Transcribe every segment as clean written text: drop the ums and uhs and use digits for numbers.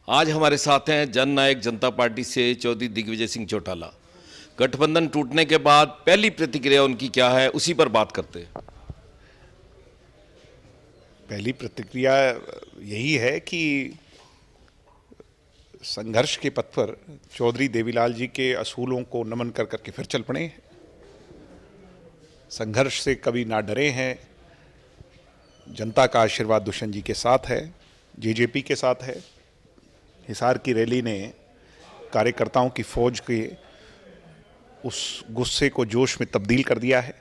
आज हमारे साथ हैं जन नायक जनता पार्टी से चौधरी दिग्विजय सिंह चौटाला। गठबंधन टूटने के बाद पहली प्रतिक्रिया उनकी क्या है, उसी पर बात करते हैं। पहली प्रतिक्रिया यही है कि संघर्ष के पथ पर चौधरी देवीलाल जी के असूलों को नमन कर करके फिर चल पड़े हैं। संघर्ष से कभी ना डरे हैं। जनता का आशीर्वाद दुष्यंत जी के साथ है, जेजेपी के साथ है। हिसार की रैली ने कार्यकर्ताओं की फौज के उस गुस्से को जोश में तब्दील कर दिया है।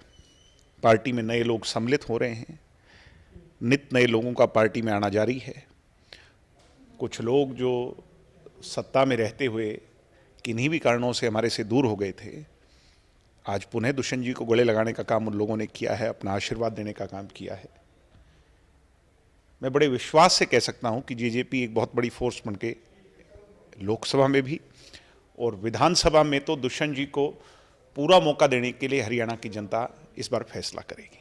पार्टी में नए लोग सम्मिलित हो रहे हैं। नित नए लोगों का पार्टी में आना जारी है। कुछ लोग जो सत्ता में रहते हुए किन्हीं भी कारणों से हमारे से दूर हो गए थे, आज पुनः दुष्यंत जी को गले लगाने का काम उन लोगों ने किया है, अपना आशीर्वाद देने का काम किया है। मैं बड़े विश्वास से कह सकता हूं कि जेजेपी एक बहुत बड़ी फोर्स बन के लोकसभा में भी और विधानसभा में तो दुष्यंत जी को पूरा मौका देने के लिए हरियाणा की जनता इस बार फैसला करेगी।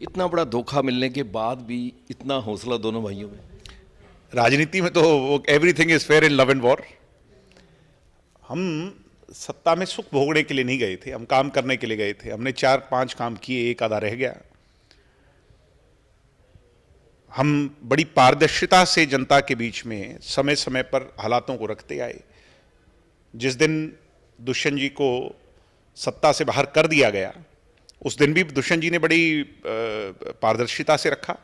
इतना बड़ा धोखा मिलने के बाद भी इतना हौसला दोनों भाइयों में। राजनीति में तो everything is fair in love and war. हम सत्ता में सुख भोगने के लिए नहीं गए थे, हम काम करने के लिए गए थे। हमने 4-5 काम किए, एक आधा रह गया। हम बड़ी पारदर्शिता से जनता के बीच में समय समय पर हालातों को रखते आए। जिस दिन दुष्यंत जी को सत्ता से बाहर कर दिया गया, उस दिन भी दुष्यंत जी ने बड़ी पारदर्शिता से रखा।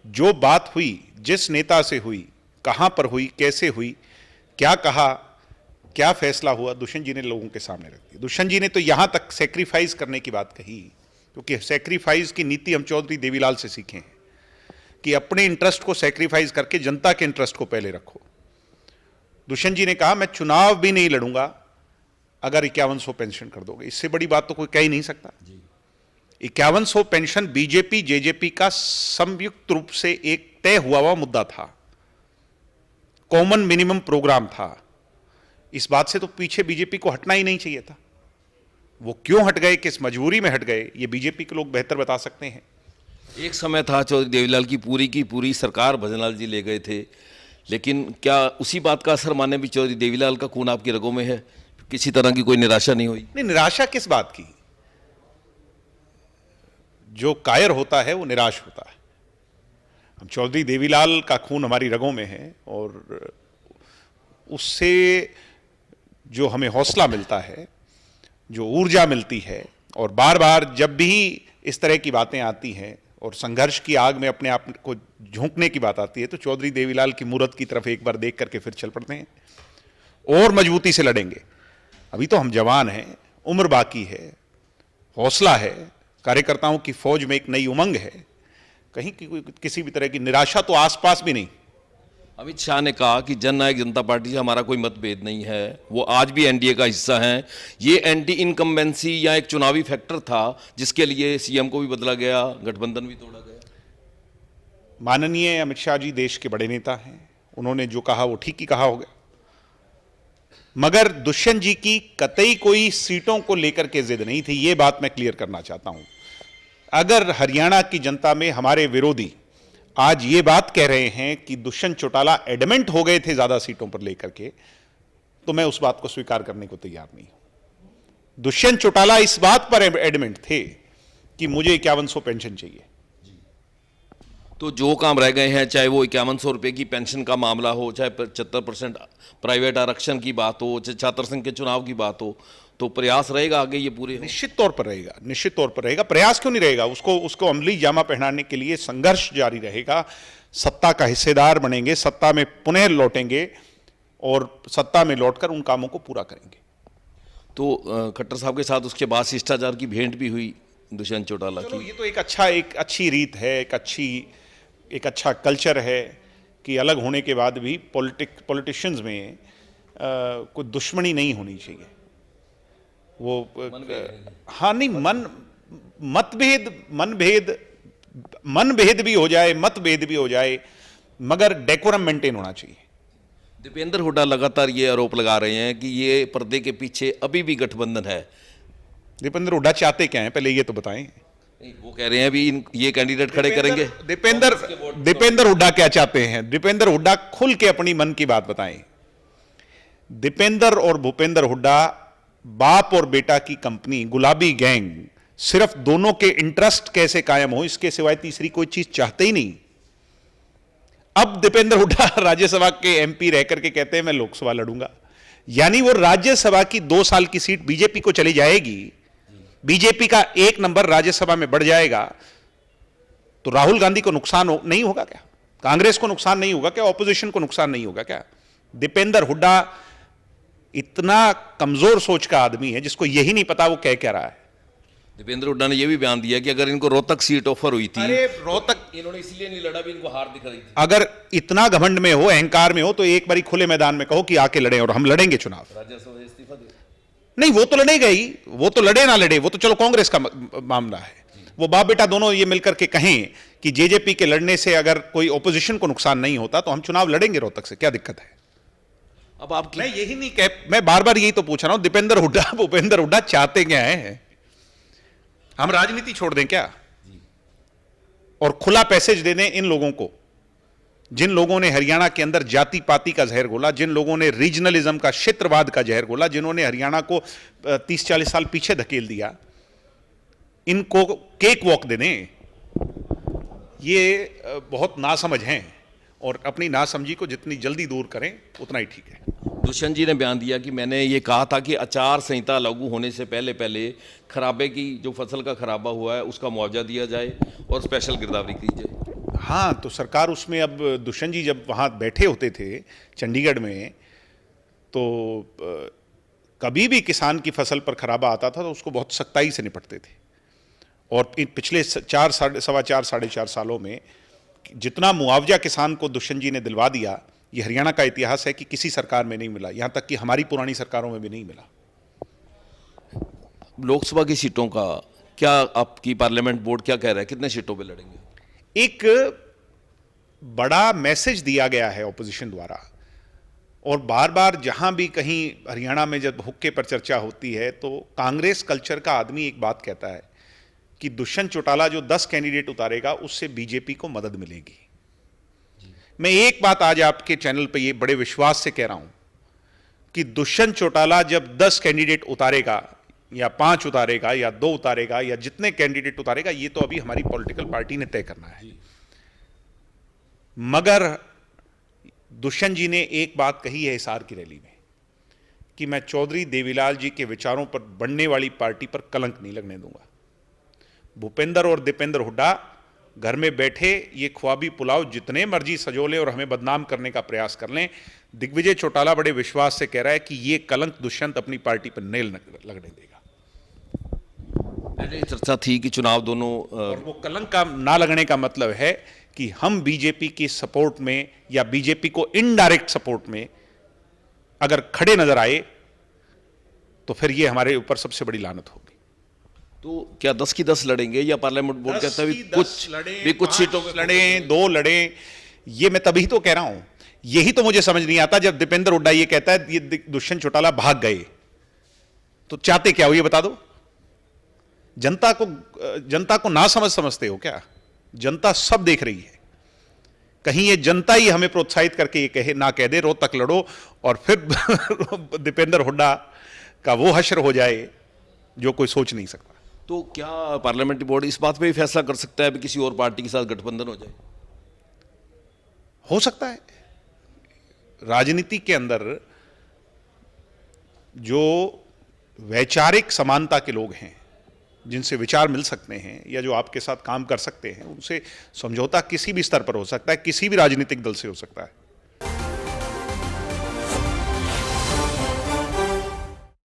जो बात हुई, जिस नेता से हुई, कहां पर हुई, कैसे हुई, क्या कहा, क्या फैसला हुआ, दुष्यंत जी ने लोगों के सामने रख दिया। दुष्यंत जी ने तो यहां तक सेक्रीफाइस करने की बात कही, क्योंकि सेक्रीफाइस की नीति हम चौधरी देवीलाल से सीखे हैं कि अपने इंटरेस्ट को सेक्रीफाइस करके जनता के इंटरेस्ट को पहले रखो। दुष्यंत जी ने कहा, मैं चुनाव भी नहीं लड़ूंगा अगर 5100 पेंशन कर दोगे। इससे बड़ी बात तो कोई कह ही नहीं सकता। 5100 पेंशन बीजेपी जेजेपी का संयुक्त रूप से एक तय हुआ मुद्दा था, कॉमन मिनिमम प्रोग्राम था। इस बात से तो पीछे बीजेपी को हटना ही नहीं चाहिए था। वो क्यों हट गए, किस मजबूरी में हट गए, ये बीजेपी के लोग बेहतर बता सकते हैं। एक समय था चौधरी देवीलाल की पूरी सरकार भजनलाल जी ले गए थे, लेकिन क्या उसी बात का असर माने भी चौधरी देवीलाल का खून आपकी रगों में है? किसी तरह की कोई निराशा नहीं हुई? नहीं, निराशा किस बात की? जो कायर होता है वो निराश होता है। हम चौधरी देवीलाल का खून हमारी रगों में है और उससे जो हमें हौसला मिलता है, जो ऊर्जा मिलती है, और बार बार जब भी इस तरह की बातें आती हैं और संघर्ष की आग में अपने आप को झोंकने की बात आती है, तो चौधरी देवीलाल की मूरत की तरफ एक बार देख करके फिर चल पड़ते हैं और मजबूती से लड़ेंगे। अभी तो हम जवान हैं, उम्र बाकी है, हौसला है, कार्यकर्ताओं की फौज में एक नई उमंग है। कहीं किसी भी तरह की निराशा तो आसपास भी नहीं। अमित शाह ने कहा कि जन नायक जनता पार्टी से हमारा कोई मतभेद नहीं है, वो आज भी एनडीए का हिस्सा हैं। ये एंटी इनकम्बेंसी या एक चुनावी फैक्टर था जिसके लिए सीएम को भी बदला गया, गठबंधन भी तोड़ा गया। माननीय अमित शाह जी देश के बड़े नेता हैं, उन्होंने जो कहा वो ठीक ही कहा होगा। मगर दुष्यंत जी की कतई कोई सीटों को लेकर के जिद नहीं थी, ये बात मैं क्लियर करना चाहता हूं। अगर हरियाणा की जनता में हमारे विरोधी आज ये बात कह रहे हैं कि दुष्यंत चौटाला एडमेंट हो गए थे ज्यादा सीटों पर लेकर के, तो मैं उस बात को स्वीकार करने को तैयार नहीं हूं। दुष्यंत चौटाला इस बात पर एडमेंट थे कि मुझे 5100 पेंशन चाहिए। तो जो काम रह गए हैं, चाहे वो 5100 रुपये की पेंशन का मामला हो, चाहे 75% प्राइवेट आरक्षण की बात हो, चाहे छात्र संघ के चुनाव की बात हो, तो प्रयास रहेगा आगे ये पूरे? निश्चित तौर पर रहेगा, निश्चित तौर पर रहेगा। प्रयास क्यों नहीं रहेगा? उसको अमली जामा पहनाने के लिए संघर्ष जारी रहेगा। सत्ता का हिस्सेदार बनेंगे, सत्ता में पुनः लौटेंगे और सत्ता में लौटकर उन कामों को पूरा करेंगे। तो खट्टर साहब के साथ उसके बाद शिष्टाचार की भेंट भी हुई दुष्यंत चौटाला की। ये तो एक अच्छी रीत है, एक अच्छा कल्चर है कि अलग होने के बाद भी पॉलिटिशियंस में कोई दुश्मनी नहीं होनी चाहिए। वो हाँ, नहीं, मनभेद भी हो जाए, मतभेद भी हो जाए, मगर डेकोरम मेंटेन होना चाहिए। दीपेंद्र हुड्डा लगातार ये आरोप लगा रहे हैं कि ये पर्दे के पीछे अभी भी गठबंधन है। दीपेंद्र हुड्डा चाहते क्या हैं, पहले ये तो बताएं। नहीं, वो कह रहे हैं अभी ये कैंडिडेट खड़े करेंगे। दीपेंद्र हुड्डा क्या चाहते हैं? दीपेंद्र हुड्डा खुल के अपनी मन की बात बताएं। दीपेंद्र और भूपेंद्र हुड्डा बाप और बेटा की कंपनी गुलाबी गैंग, सिर्फ दोनों के इंटरेस्ट कैसे कायम हो इसके सिवाय तीसरी कोई चीज चाहते ही नहीं। अब दीपेंद्र हुड्डा राज्यसभा के एमपी रह करके कहते हैं मैं लोकसभा लड़ूंगा, यानी वो राज्यसभा की 2 साल की सीट बीजेपी को चली जाएगी, बीजेपी का 1 नंबर राज्यसभा में बढ़ जाएगा, तो राहुल गांधी को नुकसान नहीं होगा क्या? कांग्रेस को नुकसान नहीं होगा क्या? ऑपोजिशन को नुकसान नहीं होगा क्या? दीपेंद्र हुड्डा इतना कमजोर सोच का आदमी है जिसको यही नहीं पता वो कह क्या रहा है। दीपेंद्र हुड्डा ने यह भी बयान दिया कि अगर इनको रोहतक सीट ऑफर हुई थी, अरे रोहतक इन्होंने इसलिए नहीं लड़ा भी, इनको हार दिख रही थी। अगर इतना घमंड में हो, अहंकार में हो, तो एक बारी खुले मैदान में कहो कि आके लड़ें और हम लड़ेंगे चुनाव। राज्यसभा इस्तीफा दे। नहीं, वो तो लड़ेगा ही, वो तो लड़े ना लड़े, वो तो चलो कांग्रेस का मामला है। वो बाप बेटा दोनों ये मिलकर के कहें कि जेजेपी के लड़ने से अगर कोई ओपोजिशन को नुकसान नहीं होता तो हम चुनाव लड़ेंगे रोहतक से, क्या दिक्कत है? अब आपकी मैं यही नहीं कह, मैं बार बार यही तो पूछ रहा हूं, दीपेंद्र हुड्डा भूपेंद्र हुड्डा चाहते क्या है? हम राजनीति छोड़ दें क्या और खुला पैसेज दे दें इन लोगों को, जिन लोगों ने हरियाणा के अंदर जाति पाति का जहर घोला, जिन लोगों ने रीजनलिज्म का, क्षेत्रवाद का जहर घोला, जिन्होंने हरियाणा को 30-40 साल पीछे धकेल दिया, इनको केक वॉक दे दें। ये बहुत नासमझ हैं और अपनी नासमझी को जितनी जल्दी दूर करें उतना ही ठीक है। दुष्यंत जी ने बयान दिया कि मैंने ये कहा था कि आचार संहिता लागू होने से पहले खराबे की, जो फसल का खराबा हुआ है उसका मुआवजा दिया जाए और स्पेशल गिरदावरी की जाए। हाँ, तो सरकार उसमें, अब दुष्यंत जी जब वहाँ बैठे होते थे चंडीगढ़ में, तो कभी भी किसान की फसल पर खराबा आता था तो उसको बहुत सख्ताई से निपटते थे। और इन पिछले 4.25-4.5 सालों में जितना मुआवजा किसान को दुष्यंत जी ने दिलवा दिया, ये हरियाणा का इतिहास है कि किसी सरकार में नहीं मिला, यहां तक कि हमारी पुरानी सरकारों में भी नहीं मिला। लोकसभा की सीटों का क्या आपकी पार्लियामेंट बोर्ड क्या कह रहा है, कितने सीटों पे लड़ेंगे? एक बड़ा मैसेज दिया गया है ऑपोजिशन द्वारा, और बार बार जहां भी कहीं हरियाणा में जब हुक्के पर चर्चा होती है तो कांग्रेस कल्चर का आदमी एक बात कहता है कि दुष्यंत चौटाला जो 10 कैंडिडेट उतारेगा उससे बीजेपी को मदद मिलेगी। मैं एक बात आज आपके चैनल पे ये बड़े विश्वास से कह रहा हूं कि दुष्यंत चौटाला जब 10 कैंडिडेट उतारेगा या 5 उतारेगा या 2 उतारेगा या जितने कैंडिडेट उतारेगा, ये तो अभी हमारी पॉलिटिकल पार्टी ने तय करना है। मगर दुष्यंत जी ने एक बात कही है हिसार की रैली में कि मैं चौधरी देवीलाल जी के विचारों पर बनने वाली पार्टी पर कलंक नहीं लगने दूंगा। भूपेंद्र और दीपेंद्र हुड्डा घर में बैठे ये ख्वाबी पुलाव जितने मर्जी सजोले और हमें बदनाम करने का प्रयास कर लें, दिग्विजय चौटाला बड़े विश्वास से कह रहा है कि ये कलंक दुष्यंत अपनी पार्टी पर नहीं लगने देगा। पहले चर्चा थी कि चुनाव दोनों और वो कलंक का ना लगने का मतलब है कि हम बीजेपी की सपोर्ट में या बीजेपी को इनडायरेक्ट सपोर्ट में अगर खड़े नजर आए तो फिर ये हमारे ऊपर सबसे बड़ी लानत होगी। तो क्या 10 की 10 लड़ेंगे या पार्लियामेंट बोर्ड कहता है कुछ सीटों पे लड़ें, 2 लड़ें? ये मैं तभी तो कह रहा हूं, यही तो मुझे समझ नहीं आता जब दीपेंद्र हुड्डा ये कहता है ये दुष्यंत चौटाला भाग गए, तो चाहते क्या हो ये बता दो। जनता को ना समझते हो क्या? जनता सब देख रही है। कहीं ये जनता ही हमें प्रोत्साहित करके ये कहे ना कह दे रोहतक लड़ो और फिर दीपेंद्र हुड्डा का वो हश्र हो जाए जो कोई सोच नहीं सकता। तो क्या पार्लियामेंट्री बोर्ड इस बात पे भी फैसला कर सकता है कि किसी और पार्टी के साथ गठबंधन हो जाए? हो सकता है। राजनीति के अंदर जो वैचारिक समानता के लोग हैं, जिनसे विचार मिल सकते हैं या जो आपके साथ काम कर सकते हैं, उनसे समझौता किसी भी स्तर पर हो सकता है, किसी भी राजनीतिक दल से हो सकता है।